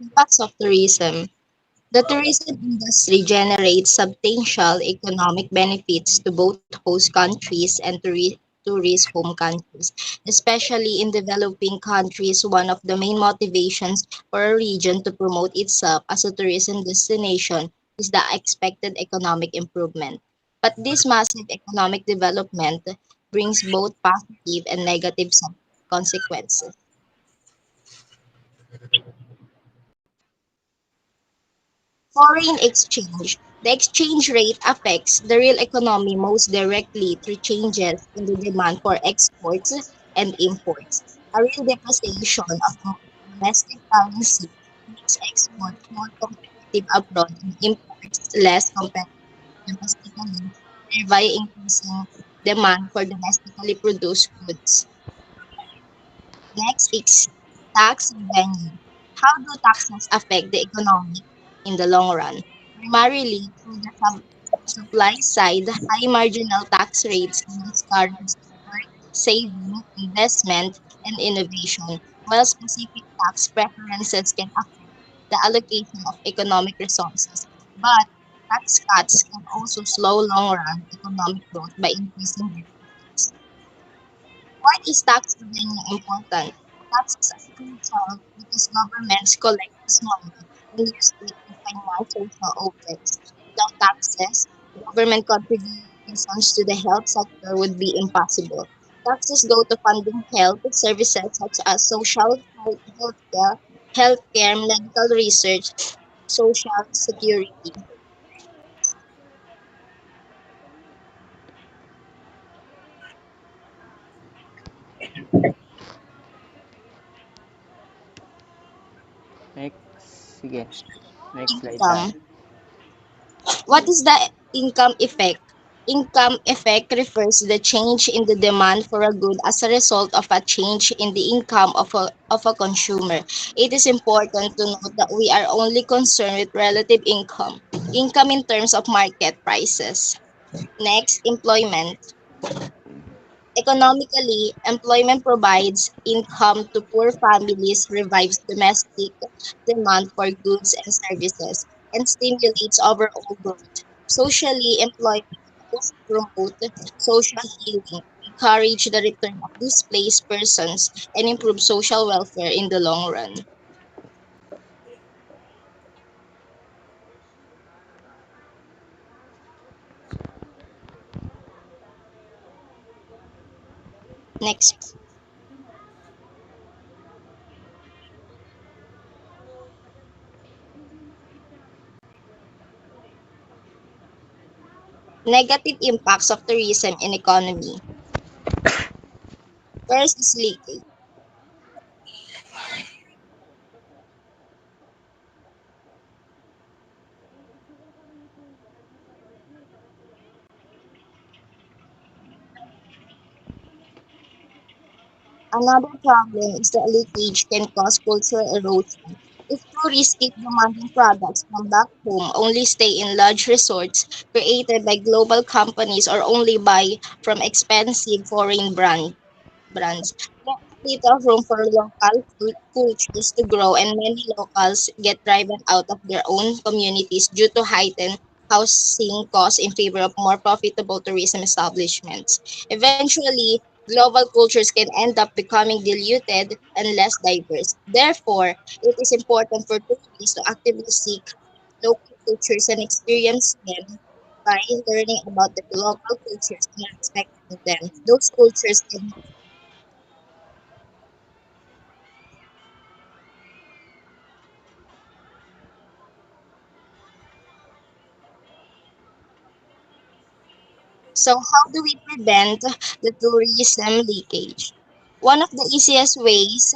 Impacts of tourism. The tourism industry generates substantial economic benefits to both host countries and tourist home countries. Especially in developing countries, one of the main motivations for a region to promote itself as a tourism destination is the expected economic improvement. But this massive economic development brings both positive and negative consequences. Foreign exchange. The exchange rate affects the real economy most directly through changes in the demand for exports and imports. A real depreciation of the domestic currency makes exports more competitive abroad and imports less competitive domestically, thereby increasing demand for domestically produced goods. Next is tax revenue. How do taxes affect the economy in the long run? Primarily through the supply side, high marginal tax rates can discourage work, saving, investment, and innovation, while specific tax preferences can affect the allocation of economic resources. But tax cuts can also slow long-run economic growth by increasing deficits. Why is tax revenue important? Taxes are crucial because governments collect this money and use it to finance social objects. Without taxes, government contributions to the health sector would be impossible. Taxes go to funding health services such as social healthcare, medical research, social security. Next, sige. Next slide tayo. Income. What is the income effect? Income effect refers to the change in the demand for a good as a result of a change in the income of a consumer. It is important to note that we are only concerned with relative income in terms of market prices. Next, employment. Economically, employment provides income to poor families, revives domestic demand for goods and services, and stimulates overall growth. Socially, employment helps promote social healing, encourage the return of displaced persons, and improve social welfare in the long run. Next, negative impacts of tourism in economy. First is leakage. Another problem is that leakage can cause cultural erosion. If tourists keep demanding products from back home, only stay in large resorts created by global companies, or only buy from expensive foreign brands, there is little room for local cultures to grow, and many locals get driven out of their own communities due to heightened housing costs in favor of more profitable tourism establishments. Eventually, global cultures can end up becoming diluted and less diverse. Therefore, it is important for tourists to actively seek local cultures and experience them by learning about the local cultures and respecting them. Those cultures can. So, how do we prevent the tourism leakage? One of the easiest ways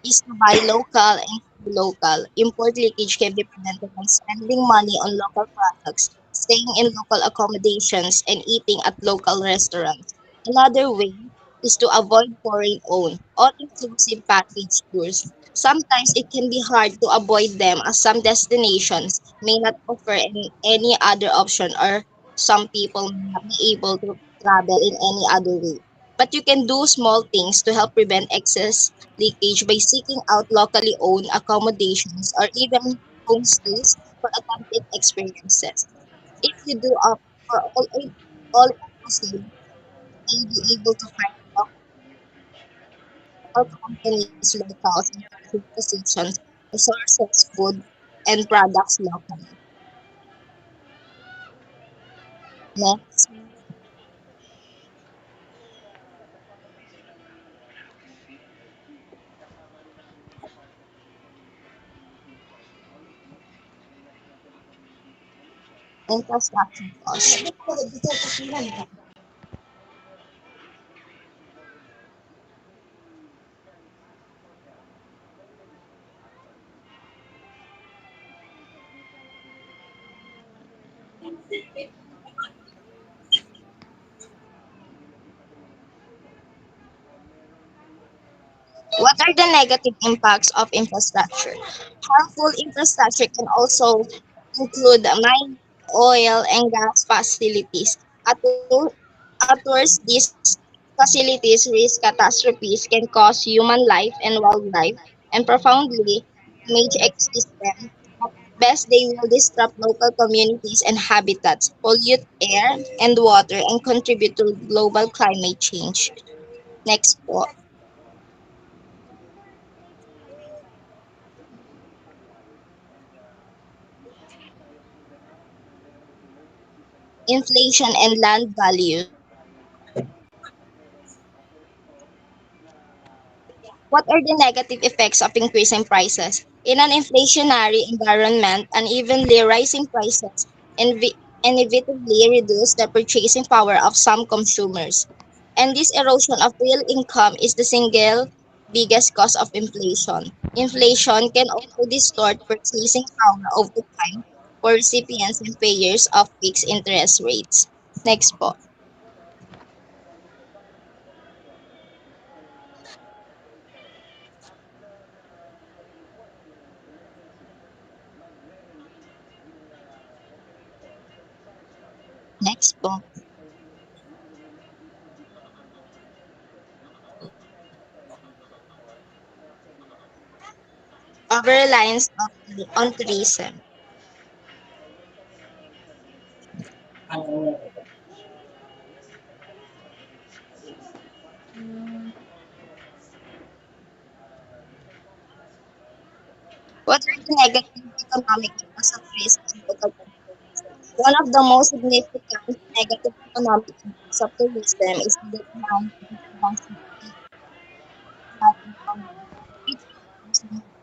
is to buy local and local, import leakage can be prevented by spending money on local products, staying in local accommodations, and eating at local restaurants. Another way is to avoid foreign-owned, all-inclusive package tours. Sometimes it can be hard to avoid them as some destinations may not offer any other option or some people may not be able to travel in any other way. But you can do small things to help prevent excess leakage by seeking out locally owned accommodations or even homestays for authentic experiences. If you do opt for all inclusive, you may be able to find local companies, locals, and food positions that sources food and products locally. Next, infrastructure costs. What are the negative impacts of infrastructure? Harmful infrastructure can also include mine, oil, and gas facilities. At worst, these facilities risk catastrophes, can cause human life and wildlife, and profoundly damage ecosystems. At best, they will disrupt local communities and habitats, pollute air and water, and contribute to global climate change. Next po. Inflation and land values. What are the negative effects of increasing prices? In an inflationary environment, unevenly rising prices inevitably reduce the purchasing power of some consumers. And this erosion of real income is the single biggest cause of inflation. Inflation can also distort purchasing power over time for recipients and payers of fixed interest rates. Next po. Next po. Over-reliance on tourism. What are the negative economic impacts of tourism on local communities? One of the most significant negative economic impacts of tourism is the decline in production which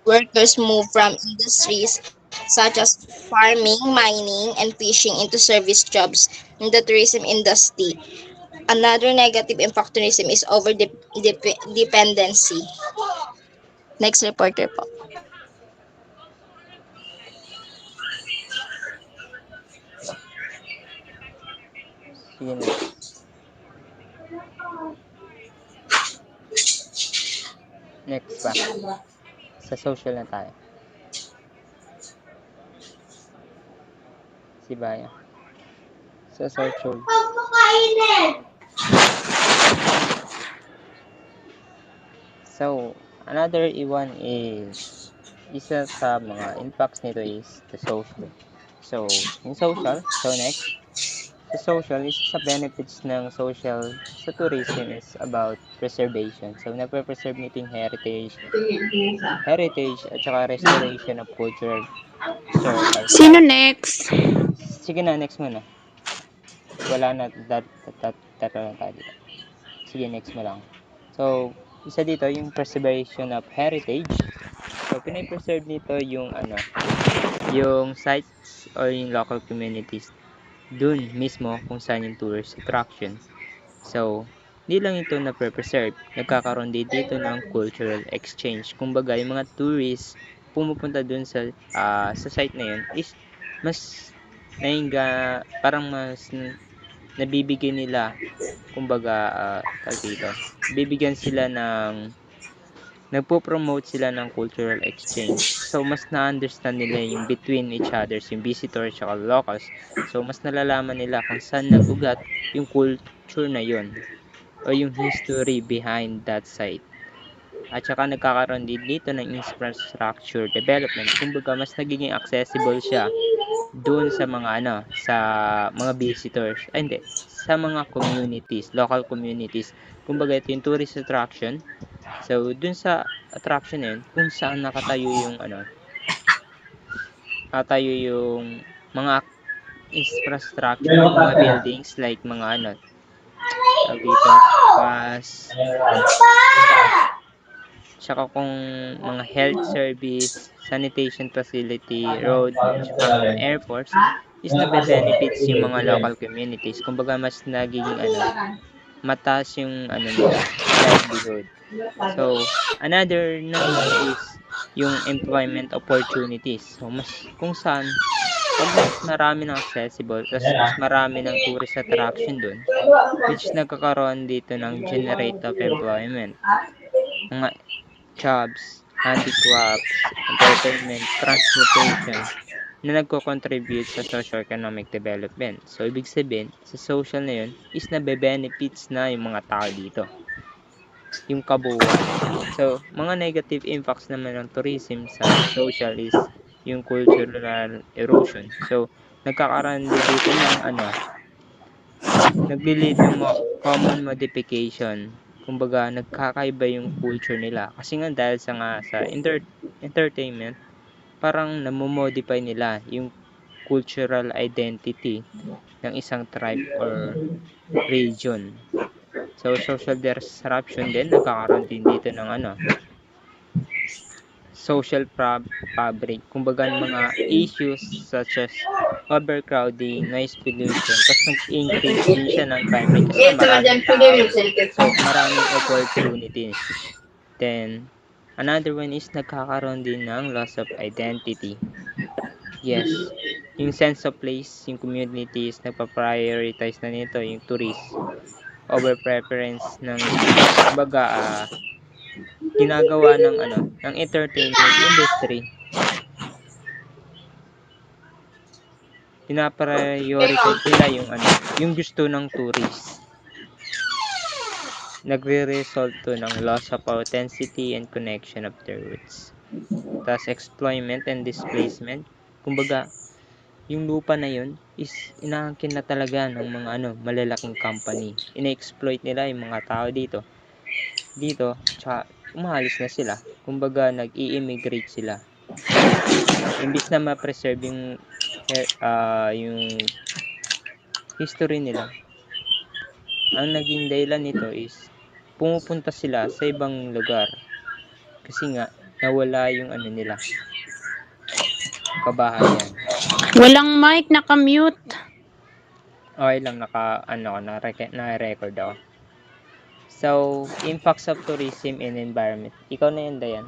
workers move from industries such as farming, mining, and fishing into service jobs in the tourism industry. Another negative impact tourism is over dependency. Next reporter po. Sige, next. Next pa. Sa social na tayo. Si Baya. Sa social. So, another one is isa sa mga impacts nito is the social. So, in social, so next, sa social, isa sa benefits ng social sa tourism is about preservation. So, nape-preserve nito yung heritage at saka restoration of cultural historical Sino sites. next? Sige na, next muna. Wala na, tatlo na tayo dito. Sige, next mo lang. So, isa dito yung preservation of heritage. So, pinapreserve nito yung yung sites or yung local communities dun mismo kung saan yung tourist attraction. So, hindi lang ito na preserve nagkakaroon din dito ng cultural exchange. Kumbaga, yung mga tourists pumupunta dun sa site na yun is mas parang mas nabibigyan nila, kumbaga, tawag dito, bibigyan sila nagpo-promote sila ng cultural exchange. So, mas na-understand nila yung between each others, yung visitors at locals. So, mas nalalaman nila kung saan nag-ugat yung culture na yun o yung history behind that site. At saka nagkakaroon din dito ng infrastructure development. Kumbaga, mas nagiging accessible siya doon sa mga visitors. Ay, hindi, sa mga communities, local communities. Kumbaga, ito yung tourist attraction. So, dun sa attraction na yun, kung saan nakatayo yung mga infrastructure, mga buildings like mga tawag dito, mas tsaka kung mga health service, sanitation facility, road, tsaka mga airports, is nabe-benefits yung mga local communities. Kumbaga, mas nagiging mataas yung nila, livelihood. So, another naman is yung employment opportunities. So, kung saan, pag mas marami ng accessible, tas mas marami ng tourist attraction dun, which nagkakaroon dito ng generate of employment. Mga jobs, handicrafts, entertainment, transportation, na nagko-contribute sa socio-economic development. So, ibig sabihin, sa social na yun, is nabe-benefits na yung mga tao dito. Yung kabuuan. So, mga negative impacts naman ng tourism sa social is yung cultural erosion. So, nagkakaroon din dito ng nagli-lead ng common modification. Kumbaga, nagkakaiba yung culture nila. Kasi nga dahil sa entertainment, parang namomodify nila yung cultural identity ng isang tribe or region. So, social disruption din, nagkakaroon din dito ng social fabric. Kumbaga, mga issues such as overcrowding, noise pollution, tapos nag-increase din siya ng crime rate kasi maraming tao. So, maraming opportunities. Then, another one is nagkakaroon din ng loss of identity. Yes, yung sense of place, yung communities, nagpa-prioritize na nito yung tourist over preference ng kumbaga ginagawa ng entertainment industry. Pina-prioritize nila yung gusto ng tourist. Nagre-result to ng loss of authenticity and connection of their roots. Thus, exploitment and displacement. Kumbaga, yung lupa na yun is inaangkin na talaga ng mga malalaking company. Ina-exploit nila yung mga tao dito. Tsaka umalis na sila. Kumbaga, nag-i-immigrate sila. Imbis na ma-preserve yung history nila, ang naging dahilan nito is pumupunta sila sa ibang lugar kasi nga nawala yung nila, kabahayan. Walang mic, naka-mute. Okay lang, na-record ako. So, impacts of tourism and environment. Ikaw na yun, Dayan.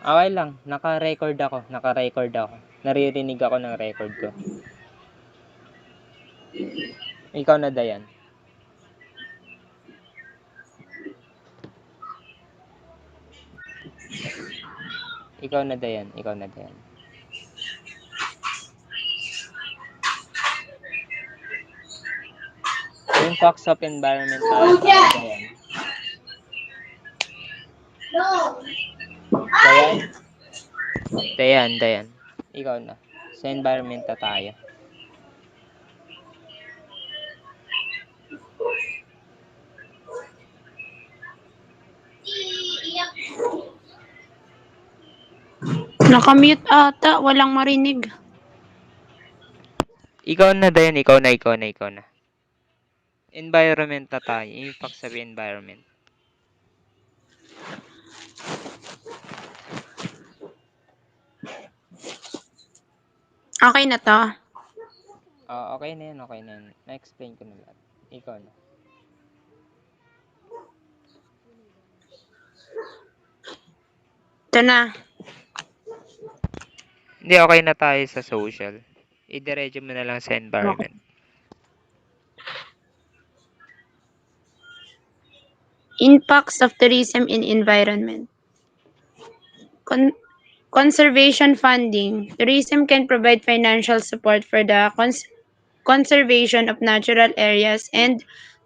Okay lang, naka-record ako. Naririnig ako ng record ko. Ikaw na, Dayan. Ikaw na, Dayan. Impacts of environment tayo, Dayan. Dayan. Ikaw na. Sa environment na tayo. Naka-mute ata, walang marinig. Ikaw na, Dayan. Ikaw na. Environment na tayo. Impact sa environment. Okay na to. Okay na yan. Na-explain ko na lahat. Ikaw na. na. Hindi, okay na tayo sa social. Idiretso mo na lang sa environment. Impacts of tourism in environment. Con- Conservation funding. Tourism can provide financial support for the conservation of natural areas and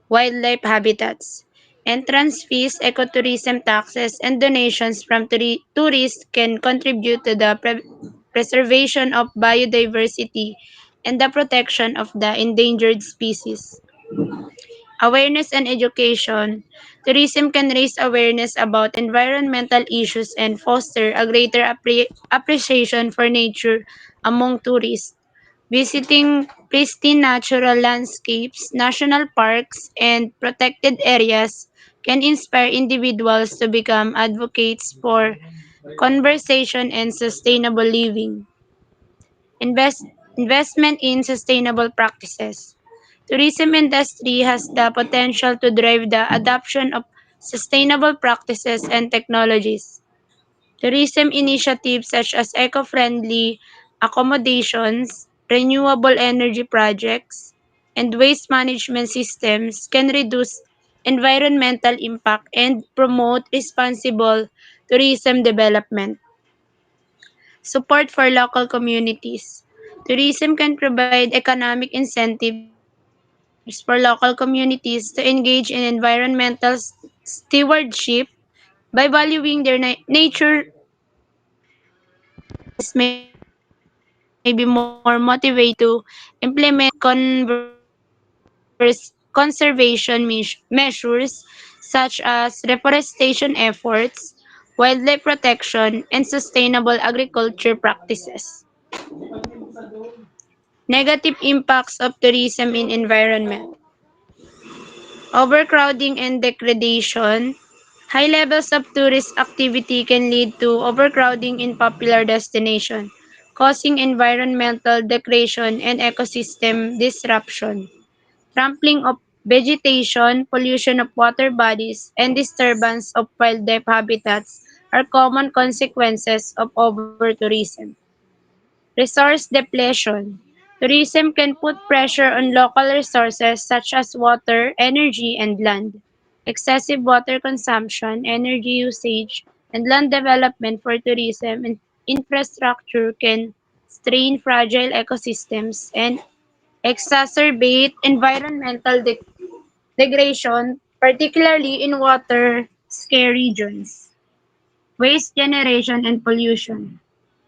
wildlife habitats. Entrance fees, ecotourism taxes, and donations from tourists can contribute to the preservation of biodiversity and the protection of the endangered species. Awareness and education. Tourism can raise awareness about environmental issues and foster a greater appreciation for nature among tourists. Visiting pristine natural landscapes, national parks, and protected areas can inspire individuals to become advocates for conservation and sustainable living. Investment in sustainable practices. Tourism industry has the potential to drive the adoption of sustainable practices and technologies. Tourism initiatives such as eco-friendly accommodations, renewable energy projects, and waste management systems can reduce environmental impact and promote responsible tourism development. Support for local communities. Tourism can provide economic incentives for local communities to engage in environmental stewardship by valuing their nature resources may be more motivated to implement conservation measures such as reforestation efforts, wildlife protection, and sustainable agriculture practices. Negative impacts of tourism in environment. Overcrowding and degradation. High levels of tourist activity can lead to overcrowding in popular destinations, causing environmental degradation and ecosystem disruption. Trampling of vegetation, pollution of water bodies, and disturbance of wildlife habitats are common consequences of over-tourism. Resource depletion. Tourism can put pressure on local resources such as water, energy, and land. Excessive water consumption, energy usage, and land development for tourism and infrastructure can strain fragile ecosystems and exacerbate environmental degradation, particularly in water-scarce regions. Waste generation and pollution.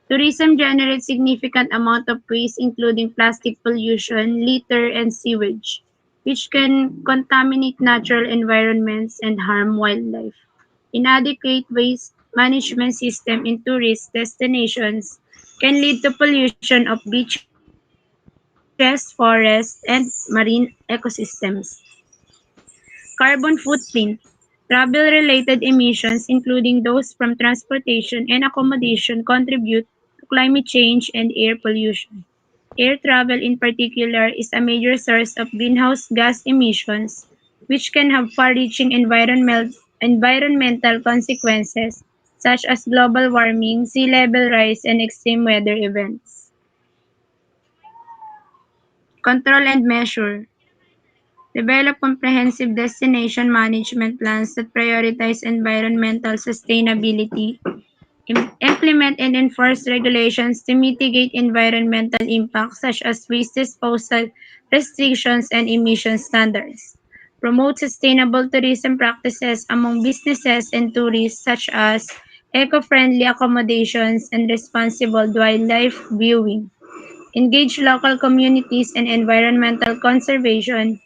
Tourism generates significant amount of waste including plastic pollution, litter, and sewage, which can contaminate natural environments and harm wildlife. Inadequate waste management system in tourist destinations can lead to pollution of beaches, forests, and marine ecosystems. Carbon footprint. Travel-related emissions, including those from transportation and accommodation, contribute to climate change and air pollution. Air travel in particular is a major source of greenhouse gas emissions, which can have far-reaching environmental consequences such as global warming, sea level rise, and extreme weather events. Control and measure. Develop comprehensive destination management plans that prioritize environmental sustainability. Implement and enforce regulations to mitigate environmental impacts such as waste disposal restrictions and emission standards. Promote sustainable tourism practices among businesses and tourists such as eco-friendly accommodations and responsible wildlife viewing. Engage local communities in environmental conservation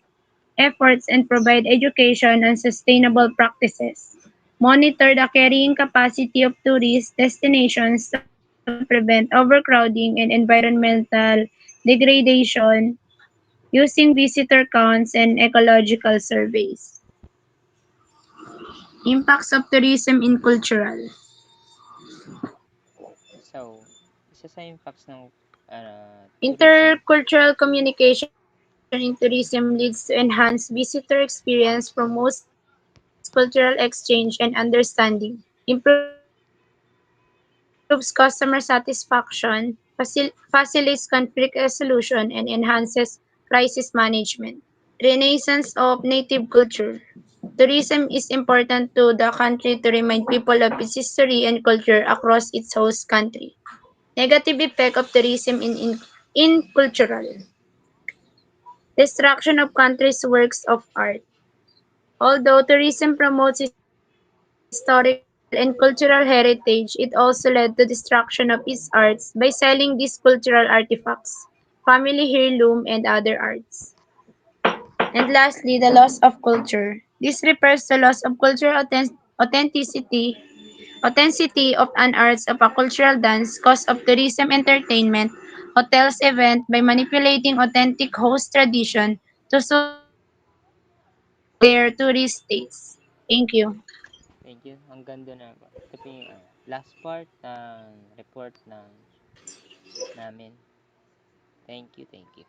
efforts and provide education on sustainable practices. Monitor the carrying capacity of tourist destinations to prevent overcrowding and environmental degradation using visitor counts and ecological surveys. Impacts of tourism in cultural. So, isa sa impacts ng tourism. Intercultural communication in tourism leads to enhanced visitor experience, promotes cultural exchange and understanding, improves community engagement, improves customer satisfaction, facilitates conflict resolution, and enhances crisis management. Renaissance of native culture. Tourism is important to the country to remind people of its history and culture across its host country. Negative effect of tourism in cultural. Destruction of country's works of art. Although tourism promotes historical and cultural heritage, it also led to destruction of its arts by selling these cultural artifacts, family heirloom, and other arts. And lastly, the loss of culture. This refers to loss of cultural authenticity authenticity of an arts of a cultural dance, cost of tourism entertainment, hotels event by manipulating authentic host tradition to suit their tourist tastes. Thank you. Thank you. Ang ganda na po. Ito po yung last part ng report namin. Thank you, thank you.